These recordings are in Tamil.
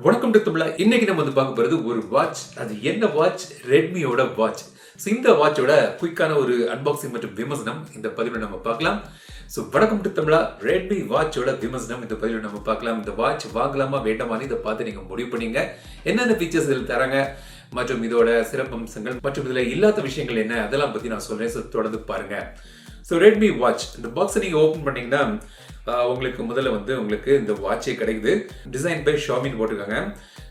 வணக்கம் டு தமிழா. இன்னைக்கு நம்ம வந்து பார்க்க போறது ஒரு வாட்ச். அது என்ன வாட்ச்? ரெட்மியோட வாட்ச். ஸோ இந்த வாட்சோட குயிக்கான ஒரு அன்பாக்சிங் மற்றும் விமர்சனம் இந்த பதிவில் நம்ம பார்க்கலாம். ஸோ வணக்கம் டு தமிழா. ரெட்மி வாட்சோட விமர்சனம் இந்த பதிவில் நம்ம பார்க்கலாம். இந்த வாட்ச் வாங்கலாமா வேண்டாமான்னு இதை பார்த்து நீங்கள் முடிவு பண்ணீங்க. என்னென்ன ஃபீச்சர்ஸ் இதில் தராங்க மற்றும் இதோட சிறப்பம்சங்கள் மற்றும் இதில் இல்லாத விஷயங்கள் என்ன அதெல்லாம் பற்றி நான் சொல்கிறேன். ஸோ தொடர்ந்து பாருங்க. ஸோ ரெட்மி வாட்ச் இந்த பாக்ஸை நீங்கள் ஓப்பன் பண்ணீங்கன்னா உங்களுக்கு முதல்ல வந்து உங்களுக்கு இந்த வாட்சே கிடைக்குது. டிசைன் பை ஷாமின்னு போட்டிருக்காங்க.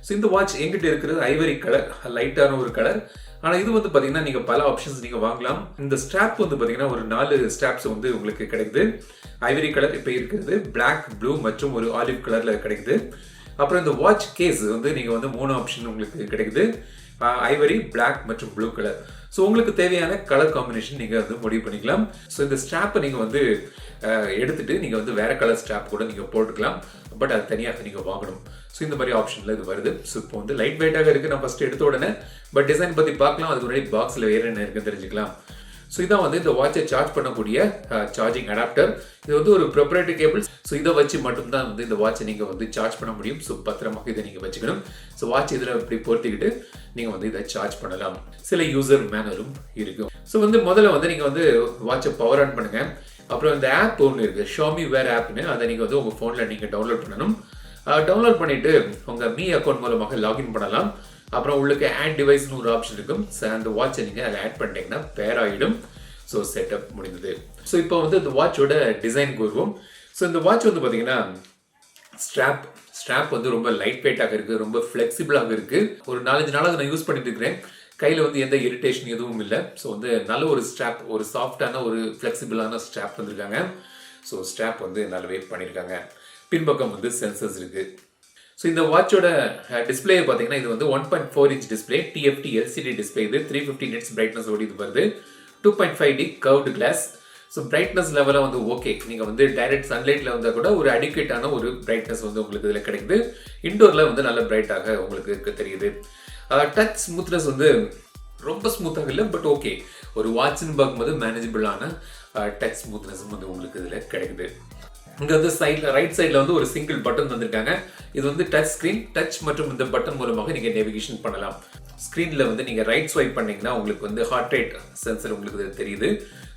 ஸோ இந்த வாட்ச் எங்கிட்ட இருக்கிறது ஐவரி கலர், லைட்டான ஒரு கலர். ஆனால் இது வந்து பார்த்தீங்கன்னா நீங்கள் பல ஆப்ஷன்ஸ் நீங்கள் வாங்கலாம். இந்த ஸ்ட்ராப் வந்து பார்த்தீங்கன்னா ஒரு 4 ஸ்ட்ராப்ஸ் வந்து உங்களுக்கு கிடைக்குது. ஐவரி கலர் இப்போ இருக்கிறது, பிளாக், ப்ளூ மற்றும் ஒரு ஆலிவ் கலரில் கிடைக்குது. அப்புறம் இந்த வாட்ச் கேஸ் வந்து நீங்கள் வந்து 3 ஆப்ஷன் உங்களுக்கு கிடைக்குது. ஐவரி, பிளாக் மற்றும் ப்ளூ கலர். ஸோ உங்களுக்கு தேவையான கலர் காம்பினேஷன் நீங்கள் வந்து முடிவு பண்ணிக்கலாம். ஸோ இந்த ஸ்ட்ராப்பை நீங்கள் வந்து எடுத்துட்டு நீங்கள் வந்து வேற கலர் ஸ்ட்ராப் கூட நீங்கள் போட்டுக்கலாம். பட் அது தனியாக நீங்கள் வாங்கணும். ஸோ இந்த மாதிரி ஆப்ஷனில் இது வருது. ஸோ இப்போ வந்து லைட் வெயிட்டாக இருக்குது. நான் ஃபஸ்ட்டு எடுத்த உடனே பட் டிசைன் பற்றி பார்க்கலாம். அதுக்கு முன்னாடி பாக்ஸில் வேறு என்ன இருக்குன்னு தெரிஞ்சுக்கலாம். ஸோ இதான் வந்து இந்த வாட்சை சார்ஜ் பண்ணக்கூடிய சார்ஜிங் அடாப்டர். இது வந்து ஒரு ப்ரொப்ரைட்டரி கேபிள். ஸோ இதை வச்சு மட்டும்தான் வந்து இந்த வாட்சை நீங்கள் வந்து சார்ஜ் பண்ண முடியும். ஸோ பத்திரமாக இதை நீங்கள் வச்சுக்கணும். ஸோ வாட்ச் இதில் இப்படி பொறுத்திக்கிட்டு நீங்கள் வந்து இதை சார்ஜ் பண்ணலாம். சில யூசர் மேனுவலும் இருக்கும். ஸோ வந்து முதல்ல வந்து நீங்கள் வந்து வாட்சை பவர் ஆன் பண்ணுங்க. அப்புறம் இந்த ஆப் ஒன்று இருக்குது, ஷாமி வேர் ஆப்னு. அதை நீங்கள் வந்து உங்கள் ஃபோனில் நீங்கள் டவுன்லோட் பண்ணணும். டவுன்லோட் பண்ணிவிட்டு உங்கள் மீ அக்கௌண்ட் மூலமாக லாகின் பண்ணலாம். அப்புறம் உங்களுக்கு ஆட் டிவைஸ்னு ஒரு ஆப்ஷன் இருக்கும். ஸோ அந்த வாட்சை நீங்கள் அதில் ஆட் பண்ணிட்டீங்கன்னா பேர் ஆகிடும். ஸோ செட்டப் முடிந்தது. ஸோ இப்போ வந்து இந்த வாட்சோட டிசைனுக்கு வருவோம். ஸோ இந்த வாட்ச் வந்து பார்த்தீங்கன்னா ஸ்ட்ராப் வந்து ரொம்ப லைட் வெயிட்டாக இருக்குது, ரொம்ப ஃப்ளெக்சிபிளாக இருக்குது. ஒரு 4-5 நாளாக நான் யூஸ் பண்ணிட்டு இருக்கிறேன். கையில் வந்து எந்த இரிட்டேஷன் எதுவும் இல்லை. ஸோ வந்து நல்ல ஒரு ஸ்ட்ராப், ஒரு சாஃப்டான ஒரு ஃப்ளெக்சிபிளான ஸ்ட்ராப் வந்துருக்காங்க. ஸோ ஸ்ட்ராப் வந்து நல்ல வெயிட் பண்ணியிருக்காங்க. பின்பக்கம் வந்து சென்சர்ஸ் இருக்குது. ஸோ இந்த வாட்சோட டிஸ்பிளே பார்த்தீங்கன்னா இது வந்து 1.4 inch display, TFT LCD display. இது 350 nits பிரைட்னஸ் ஓடி இது வருது. 2.5D curved class. So brightness லெவலாக வந்து ஓகே. நீங்கள் வந்து டைரக்ட் சன்லைட்டில் வந்தால் கூட ஒரு அடிக்வேட்டான ஒரு பிரைட்னஸ் வந்து உங்களுக்கு இதில் கிடைக்குது. இண்டோரில் வந்து நல்ல பிரைட்டாக உங்களுக்கு தெரியுது. டச் ஸ்மூத்னஸ் வந்து ரொம்ப ஸ்மூத்தாக இல்லை, பட் ஓகே. ஒரு வாட்ச்னு பார்க்கும்போது மேனேஜபிளான டச் ஸ்மூத்னஸ் வந்து உங்களுக்கு இதில் கிடைக்குது. இங்கே வந்து ரைட் சைடில் வந்து ஒரு சிங்கிள் பட்டன் தந்திருக்காங்க. இது வந்து டச் ஸ்க்ரீன். டச் மற்றும் இந்த பட்டன் மூலமாக நீங்கள் நேவிகேஷன் பண்ணலாம். ஸ்க்ரீனில் வந்து நீங்கள் ரைட் ஸ்வைப் பண்ணிங்கன்னா உங்களுக்கு வந்து ஹார்ட் ரேட் சென்சர் உங்களுக்கு தெரியுது.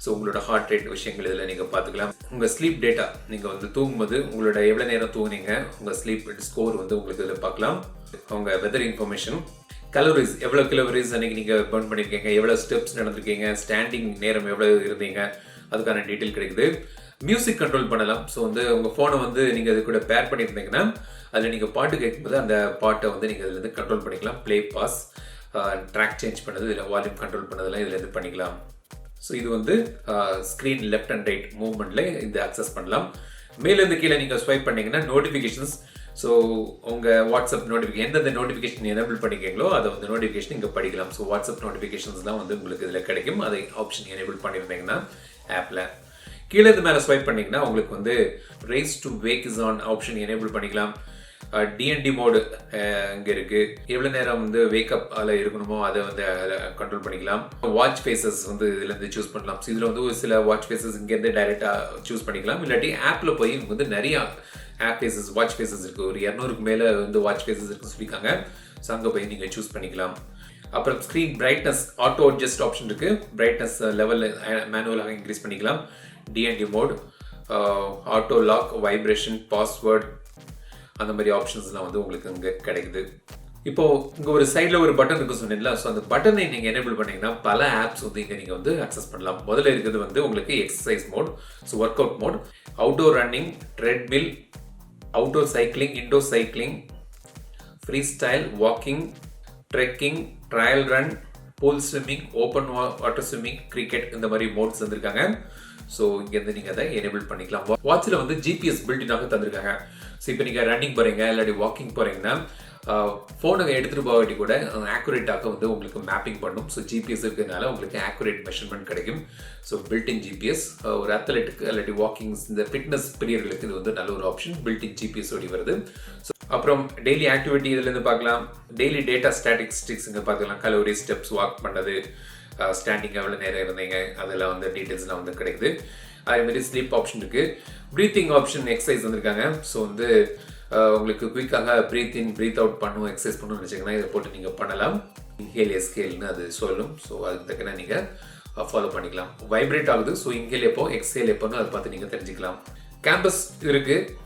ஸோ உங்களோட ஹார்ட் ரேட் விஷயங்கள் இதில் நீங்கள் பார்த்துக்கலாம். உங்கள் ஸ்லீப் டேட்டா, நீங்கள் வந்து தூங்கும்போது உங்களோட எவ்வளோ நேரம் தூங்குனீங்க, உங்கள் ஸ்லீப் ஸ்கோர் வந்து உங்களுக்கு இதில் பார்க்கலாம். உங்கள் வெதர் இன்ஃபர்மேஷன், கலோரிஸ், எவ்வளோ கிலோரிஸ் அன்றைக்கி நீங்கள் பர்ன் பண்ணியிருக்கீங்க, எவ்வளோ ஸ்டெப்ஸ் நடந்திருக்கீங்க, ஸ்டாண்டிங் நேரம் எவ்வளோ இருந்தீங்க, அதுக்கான டீட்டெயில் கிடைக்குது. மியூசிக் கண்ட்ரோல் பண்ணலாம். ஸோ வந்து உங்கள் ஃபோனை வந்து நீங்கள் அது கூட பேர் பண்ணியிருந்தீங்கன்னா அதில் நீங்கள் பாட்டு கேட்கும்போது அந்த பாட்டை வந்து நீங்கள் இதில் இருந்து கண்ட்ரோல் பண்ணிக்கலாம். ப்ளே, பாஸ், ட்ராக் சேஞ்ச் பண்ணது, இதில் வால்யூம் கண்ட்ரோல் பண்ணதெல்லாம் இதில் இருந்து பண்ணிக்கலாம். ஸோ இது வந்து ஸ்க்ரீன் லெஃப்ட் அண்ட் ரைட் மூவ்மெண்ட்டில் இந்த அக்சஸ் பண்ணலாம். மேலேருந்து கீழே நீங்கள் ஸ்வைப் பண்ணிங்கன்னா நோட்டிஃபிகேஷன்ஸ். ஸோ உங்கள் வாட்ஸ்அப் நோட்டிஃபிகேஷன் எந்தெந்த நோட்டிஃபிகேஷன் எனேபிள் பண்ணிக்கிறீங்களோ அதை வந்து நோட்டிஃபிகேஷன் இங்கே படிக்கலாம். ஸோ வாட்ஸ்அப் நோட்டிஃபிகேஷன்ஸ் தான் வந்து உங்களுக்கு இதில் கிடைக்கும். அதை ஆப்ஷன் எனேபிள் பண்ணியிருந்தீங்கன்னா ஆப்பில் கீழே இருந்து மேலே ஸ்வைப் பண்ணிங்கன்னா உங்களுக்கு வந்து rice to wake is on option enable பண்ணிக்கலாம். டிஎன்டி மோடு இங்கே இருக்குது. எவ்வளோ நேரம் வந்து வேக்கப் அதில் இருக்கணுமோ அதை வந்து கண்ட்ரோல் பண்ணிக்கலாம். வாட்ச் ஃபேஸஸ் வந்து இதுலேருந்து சூஸ் பண்ணலாம். ஸோ இதில் வந்து ஒரு சில வாட்ச் ஃபேஸஸ் இங்கேருந்து டைரெக்டாக சூஸ் பண்ணிக்கலாம். இல்லாட்டி ஆப்பில் போய் வந்து நிறையா ஆப் ஃபேஸஸ், வாட்ச் ஃபேஸஸ் இருக்குது. ஒரு 200க்கு மேலே வந்து வாட்ச் ஃபேஸஸ் இருக்குன்னு சொல்லியிருக்காங்க. ஸோ அங்கே போய் நீங்கள் சூஸ் பண்ணிக்கலாம். அப்புறம் screen brightness auto adjust option இருக்குது. பிரைட்னஸ் லெவல் மேனுவலாக இன்க்ரீஸ் பண்ணிக்கலாம். DND mode, auto lock, vibration, password, அந்த மாதிரி ஆப்ஷன்ஸ்லாம் வந்து உங்களுக்கு இங்கே கிடைக்குது. இப்போது இங்கே ஒரு சைடில் ஒரு பட்டன் இருக்குது சொன்னீங்களா. ஸோ அந்த பட்டனை நீங்கள் எனேபிள் பண்ணிங்கன்னா பல ஆப்ஸ் வந்து இங்கே நீங்கள் வந்து அக்சஸ் பண்ணலாம். முதல்ல இருக்கிறது வந்து உங்களுக்கு exercise mode, so workout mode, outdoor running, treadmill, outdoor cycling, indoor cycling, freestyle, walking, trekking, trail run, pool swimming, open water swimming, cricket, இந்த மாதிரி மோட்ஸ் தந்திருக்காங்க. ஸோ இங்கேருந்து நீங்கள் அதை எனேபிள் பண்ணிக்கலாம். வாட்சில் வந்து ஜிபிஎஸ் பில்டினாக தந்திருக்காங்க. ஸோ இப்போ நீங்கள் ரன்னிங் போகிறீங்க இல்லாட்டி வாக்கிங் போகிறீங்கன்னா ஃபோனை எடுத்துகிட்டு போகாட்டி கூட ஆக்குரேட்டாக வந்து உங்களுக்கு மேப்பிங் பண்ணும். ஸோ ஜிபிஎஸ் இருக்கிறதுனால உங்களுக்கு ஆக்குரேட் மெஷர்மெண்ட் கிடைக்கும். ஸோ பில்டின் ஜிபிஎஸ் ஒரு அத்லெட்டுக்கு இல்லாட்டி வாக்கிங்ஸ், இந்த ஃபிட்னஸ் பிரியர்களுக்கு இது வந்து நல்ல ஒரு ஆப்ஷன். பில்டின் ஜிபிஎஸ் ஓடி வருது. ஸோ அப்புறம் டெய்லி ஆக்டிவிட்டி இதுலேருந்து பார்க்கலாம். டெய்லி டேட்டா ஸ்டாட்டிஸ்டிக்ஸ் இங்கே பார்க்கலாம். கலோரி, ஸ்டெப்ஸ் வாக் பண்ணது, ஸ்டாண்டிங் எவ்வளோ நேரம் இருந்தீங்க, அதெல்லாம் வந்து டீட்டெயில்ஸ்லாம் வந்து கிடைக்குது. அதேமாதிரி ஸ்லீப் ஆப்ஷன் இருக்குது. ப்ரீத்திங் ஆப்ஷன், எக்ஸசைஸ் வந்திருக்காங்க. ஸோ வந்து உங்களுக்கு குயிக்காக ப்ரீத் இன் ப்ரீத் அவுட் பண்ணும் எக்ஸசைஸ் பண்ணணும்னு நினச்சிங்கன்னா இதை போட்டு நீங்கள் பண்ணலாம். இன்ஹேல் எக்ஸ்ஹேல்னு அது சொல்லும். ஸோ அதுக்கு தக்கன நீங்கள் ஃபாலோ பண்ணிக்கலாம். வைப்ரேட் ஆகுது. ஸோ இன்ஹேல் எப்போ எக்ஸ்ஹேல் எப்போன்னு அதை பார்த்து நீங்கள் தெரிஞ்சுக்கலாம். கேம்பஸ் இருக்குது.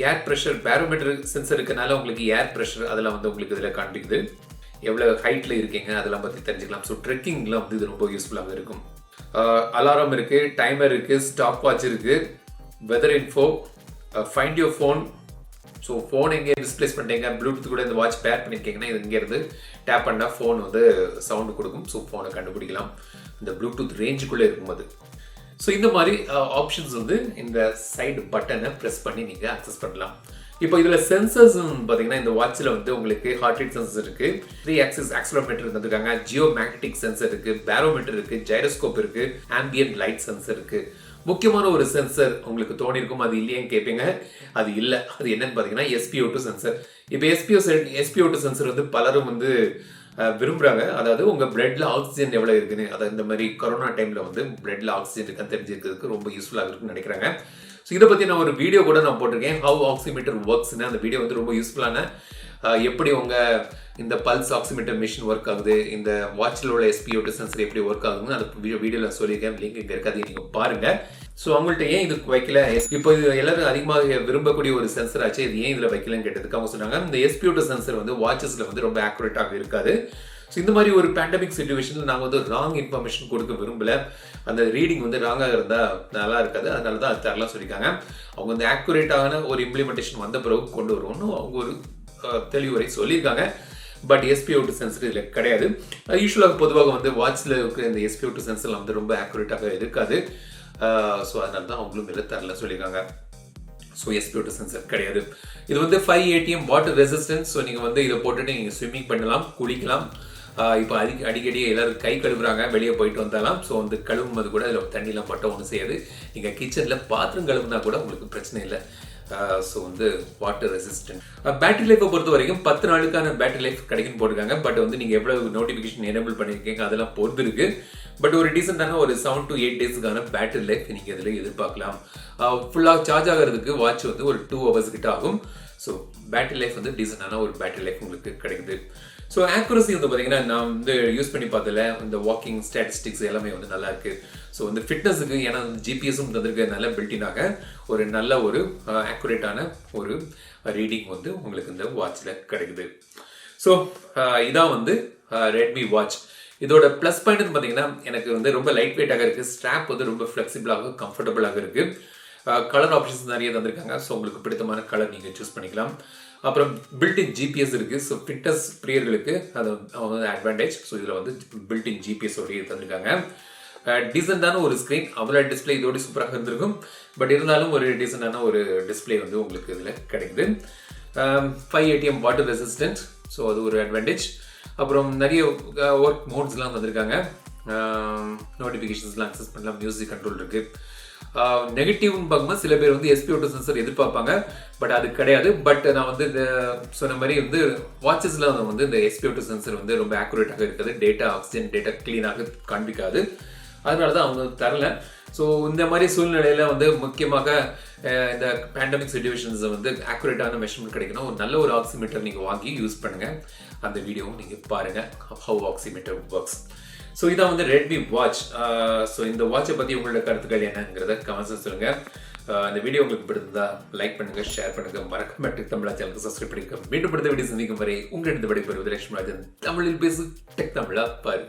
ஏர் ப்ரெஷர் பேரோமீட்டர் சென்சர் இருக்கனால உங்களுக்கு ஏர் ப்ரெஷர் அதெல்லாம் வந்து உங்களுக்கு இதில் காண்பிக்குது. எவ்வளோ ஹைட்டில் இருக்கீங்க அதெல்லாம் பற்றி தெரிஞ்சுக்கலாம். ஸோ ட்ரெக்கிங்லாம் வந்து இது ரொம்ப யூஸ்ஃபுல்லாக இருக்கும். அலாரம் இருக்குது, டைமர் இருக்குது, ஸ்டாப் வாட்ச் இருக்குது, weather info, find your phone. So phone எங்கே டிஸ்பிளேஸ் பண்ணிட்டீங்க, ப்ளூடூத் கூட இந்த வாட்ச் பேர் பண்ணியிருக்கீங்கன்னா இது இங்கேருந்து டேப் பண்ணால் ஃபோன் வந்து சவுண்டு கொடுக்கும். ஸோ ஃபோனை கண்டுபிடிக்கலாம் இந்த ப்ளூடூத் ரேஞ்சுக்குள்ளே இருக்கும்போது. ஸோ இந்த மாதிரி ஆப்ஷன்ஸ் வந்து இந்த சைடு பட்டனை ப்ரெஸ் பண்ணி நீங்கள் அக்சஸ் பண்ணலாம். இப்போ இதில் சென்சர்ஸ் பார்த்தீங்கன்னா இந்த வாட்சில் வந்து உங்களுக்கு ஹார்ட் ரேட் சென்சர் இருக்குது, 3 ஆக்சிஸ் ஆக்சிலரோமீட்டர் தந்துருக்காங்க, ஜியோ மேக்னெட்டிக் சென்சர் இருக்குது, பேரோமீட்டர் இருக்குது, ஜைரோஸ்கோப் இருக்குது, ஆம்பியன்ட் லைட் சென்சர் இருக்குது. முக்கியமான ஒரு சென்சர் உங்களுக்கு தோணிருக்கும், அது இல்லையேன்னு கேட்பீங்க. அது இல்லை. அது என்னன்னு பார்த்தீங்கன்னா SpO2 சென்சர். இப்போ SpO2 சென்சர் வந்து பலரும் வந்து விரும்புகிறாங்க. அதாவது உங்கள் பிளட்ல ஆக்சிஜன் எவ்வளோ இருக்குன்னு, அதாவது இந்த மாதிரி கொரோனா டைமில் வந்து பிளட்ல ஆக்சிஜன் இருக்கான்னு தெரிஞ்சிருக்கிறதுக்கு ரொம்ப யூஸ்ஃபுல்லாக இருக்குன்னு நினைக்கிறாங்க. ஸோ இதை பற்றி நான் ஒரு வீடியோ கூட நான் போட்டிருக்கேன், ஹவ் ஆக்சிமீட்டர் ஒர்க்ஸ்ன்னு. அந்த வீடியோ வந்து ரொம்ப யூஸ்ஃபுல்லான எப்படி உங்கள் இந்த பல்ஸ் ஆக்சிமீட்டர் மிஷின் ஒர்க் ஆகுது, இந்த வாட்சில் உள்ள SpO2 சென்சர் எப்படி ஒர்க் ஆகுதுன்னு அந்த வீடியோவில் சொல்லியிருக்கேன். லிங்க் இங்கே இருக்காது, நீங்கள் பாருங்கள். ஸோ அவங்கள்ட்ட ஏன் இது வைக்கல, இப்போ இது எல்லாரும் அதிகமாக விரும்பக்கூடிய ஒரு சென்சர் ஆச்சு, இது ஏன் இதில் வைக்கலன்னு கேட்டதுக்கு அவங்க சொன்னாங்க இந்த SpO2 சென்சர் வந்து வாட்சஸில் வந்து ரொம்ப ஆக்யூரேட்டாக இருக்காது. ஸோ இந்த மாதிரி ஒரு பேண்டமிக் சிச்சுவேஷனில் நாங்கள் வந்து ராங் இன்ஃபர்மேஷன் கொடுக்க விரும்பலை, அந்த ரீடிங் வந்து ராங்காக இருந்தால் நல்லா இருக்காது, அதனால தான் அது தரலாம் சொல்லியிருக்காங்க. அவங்க வந்து ஆக்யூரேட்டான ஒரு இம்ப்ளிமெண்டேஷன் வந்த பிறகு கொண்டு வருவோம்னு அவங்க ஒரு தெளிவுரை சொல்லியிருக்காங்க. பட் SpO2 சென்சர் இதில் கிடையாது. யூஸ்வலாக பொதுவாக வந்து வாட்சில் இருக்கிற இந்த SpO2 சென்சர்லாம் வந்து ரொம்ப ஆக்யூரேட்டாக இருக்காது. ஸோ அதனால தான் அவங்களும் இதில் தரல சொல்லியிருக்காங்க. ஸோ SpO2 சென்சர் கிடையாது. இது வந்து 5 ATM வாட்டர் ரெசிஸ்டன்ஸ். ஸோ நீங்கள் வந்து இதை போட்டுட்டு நீங்கள் ஸ்விம்மிங் பண்ணலாம், குளிக்கலாம். இப்போ அடிக்கடி எல்லாரும் கை கழுவுறாங்க, வெளியே போயிட்டு வந்தாலும். ஸோ வந்து கழுவும் போது கூட அதில் தண்ணிலாம் பட்ட ஒன்றும் செய்யாது. நீங்கள் கிச்சனில் பாத்திரம் கழுவுனா கூட உங்களுக்கு பிரச்சனை இல்லை. ஸோ வந்து வாட்டர் ரெசிஸ்டன்ட். பேட்டரி லைஃப்பை பொறுத்த வரைக்கும் 10 நாளுக்கான பேட்டரி லைஃப் கிடைக்குன்னு போட்டிருக்காங்க. பட் வந்து நீங்கள் எவ்வளவு நோட்டிஃபிகேஷன் எனேபிள் பண்ணியிருக்கீங்க அதெல்லாம் பொறுத்து இருக்கு. பட் ஒரு டீசெண்டான ஒரு 7 to 8 டேஸ்க்கான பேட்டரி லைஃப் நீங்கள் இதில் எதிர்பார்க்கலாம். ஃபுல்லாக சார்ஜ் ஆகிறதுக்கு வாட்ச் வந்து ஒரு 2 hours கிட்ட ஆகும். ஸோ பேட்டரி லைஃப் வந்து டீசெண்டான ஒரு பேட்டரி லைஃப் உங்களுக்கு கிடைக்குது. ஸோ ஆக்குரசி வந்து பார்த்தீங்கன்னா நான் வந்து யூஸ் பண்ணி பார்த்ததில்ல, இந்த வாக்கிங் ஸ்டாட்டிஸ்டிக்ஸ் எல்லாமே வந்து நல்லா இருக்கு. ஸோ வந்து ஃபிட்னஸுக்கு ஏன்னா ஜிபிஎஸும் தந்திருக்கிறதுனால பில்டினாக ஒரு நல்ல ஒரு ஆக்குரேட்டான ஒரு ரீடிங் வந்து உங்களுக்கு இந்த வாட்சில் கிடைக்குது. ஸோ இதான் வந்து ரெட்மி வாட்ச். இதோட ப்ளஸ் பாயிண்ட் பார்த்தீங்கன்னா எனக்கு வந்து ரொம்ப லைட் வெயிட்டாக இருக்குது, ஸ்ட்ராப் வந்து ரொம்ப ஃப்ளெக்சிபிளாக கம்ஃபர்டபுளாக இருக்குது, கலர் ஆப்ஷன்ஸ் நிறைய தந்திருக்காங்க. ஸோ உங்களுக்கு பிடித்தமான கலர் நீங்கள் சூஸ் பண்ணிக்கலாம். அப்புறம் பில்டின் ஜிபிஎஸ் இருக்குது. ஸோ ஃபிட்னஸ் பிரியர்களுக்கு அது அட்வான்டேஜ். ஸோ இதில் வந்து பில்டின் ஜிபிஎஸ் உடைய தந்திருக்காங்க. டீசெண்டான ஒரு ஸ்க்ரீன், அவ்வளோ டிஸ்பிளே இதோட சூப்பராக இருந்திருக்கும். பட் இருந்தாலும் ஒரு டீசெண்டான ஒரு டிஸ்பிளே வந்து உங்களுக்கு இதில் கிடைக்குது. 5 ATM வாட்டர் ரெசிஸ்டன்ட். ஸோ அது ஒரு அட்வான்டேஜ். அப்புறம் நிறைய ஒர்க் மோட்ஸ்லாம் வந்திருக்காங்க, நோட்டிஃபிகேஷன்ஸ்லாம் அக்சஸ் பண்ணலாம், மியூசிக் கண்ட்ரோல் இருக்குது. நெகட்டிவ்னு பார்க்கும்போது சில பேர் வந்து SpO2 சென்சர் எதிர்பார்ப்பாங்க, பட் அது கிடையாது. பட் நான் வந்து இந்த சொன்ன மாதிரி வந்து வாட்சஸில் வந்து இந்த SpO2 சென்சர் வந்து ரொம்ப ஆக்குரேட்டாக இருக்குது, டேட்டா ஆக்சிஜன் டேட்டா க்ளீனாக காண்பிக்காது, அதனால தான் அவங்க தரல. ஸோ இந்த மாதிரி சூழ்நிலையில் வந்து முக்கியமாக இந்த பேண்டமிக் சிச்சுவேஷன்ஸை வந்து ஆக்குரேட்டான மெஷர்மெண்ட் கிடைக்கணும், ஒரு நல்ல ஒரு ஆக்சிமீட்டர் நீங்கள் வாங்கி யூஸ் பண்ணுங்கள். அந்த வீடியோவும் நீங்கள் பாருங்கள், ஹவ் ஆக்சிமீட்டர் ஒர்க்ஸ். ஸோ இதான் வந்து ரெட்மி வாட்ச். ஸோ இந்த வாட்சை பற்றி உங்களோட கருத்துக்கள் என்னங்கிறத கமெண்ட்ஸ் சொல்லுங்கள். இந்த வீடியோ உங்களுக்கு பிடிச்சிருந்தா லைக் பண்ணுங்கள், ஷேர் பண்ணுங்கள், மறக்காம டெக் தமிழா சேனலுக்கு சப்ஸ்கிரைப் பண்ணிக்க. மீண்டும் அடுத்த வீடியோ சந்திக்கும் வரை உங்களிடம் விடைபெறுவது லட்சுமி ராஜன். தமிழில் பேசு, டெக் தமிழா பாரு.